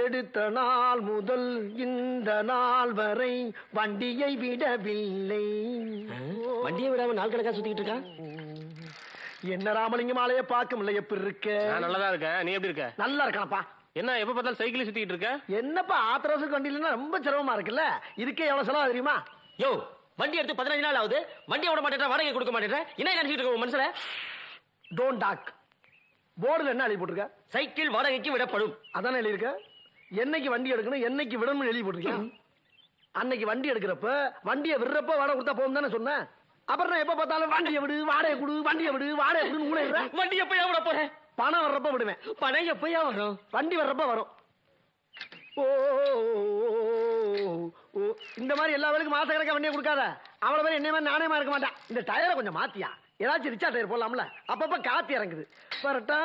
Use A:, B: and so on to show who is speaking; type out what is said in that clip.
A: எடுத்த நாள் முதல் இந்த நாள் வரை வண்டியை விடவில்லை.
B: வண்டியை விடாம நாள் கணக்கா சுத்திக்கிட்டு இருக்கா.
A: என்ன ராமலிங்கம் ஆலைய பார்க்க முடியல. எப்படி இருக்க?
C: நான் நல்லதா இருக்கேன். நீ எப்படி இருக்க?
A: நல்லா இருக்கானப்பா.
C: என்ன எப்ப பார்த்தாலும் சைக்கிள் சுத்திக்கிட்டு இருக்க?
A: என்னப்பா ஆத்திரவசம் வண்டியிலன்னா ரொம்ப சிரமமா இருக்குல்ல. இதுக்கே எவ்வளவு செலவு தெரியுமா?
B: யோ, வண்டி எடுத்து 15 நாள் ஆகுது. வண்டியை விட மாட்டேன், வாடகை கொடுக்க மாட்டேன். என்ன நினைச்சிட்டு இருக்க மனுஷன?
A: Don't talk. போர்டுல என்ன எழுதி போட்டிருக்க?
B: சைக்கிள் வாடகைக்கு விடப்படும்.
A: அதானே எழுதி இருக்க. என்னைக்கு வண்டி எடுக்கணும், என்னைக்கு விடணும்னு எழுதி போட்டிருக்கேன். அன்னைக்கு வண்டி எடுக்கிறப்ப வண்டியை விடுறப்ப வாடகை கொடுத்தா போகும் தானே சொன்னேன். அப்புறம் நான் எப்ப பார்த்தாலும் வண்டியை விடு, வாடகை கொடு, வண்டியை விடு, வாடகை கொடுன்னு கூட விடுறேன்.
B: வண்டி எப்பயா விட போறேன்?
A: பணம் வர்றப்ப விடுவேன்.
B: பணம் எப்பயா வரும்?
A: வண்டி வர்றப்ப வரும். ஓ, இந்த மாதிரி எல்லா வேலைக்கும் மாச கணக்கா வண்டியை கொடுக்காத. அவளை மாதிரி என்ன மாதிரி நாணயமா இருக்க மாட்டான். இந்த டயரை கொஞ்சம் மாத்தியா, ஏதாச்சும் ரிச்சா டயர் போடலாம்ல. அப்பப்ப காத்து இறங்குது. வரட்டா.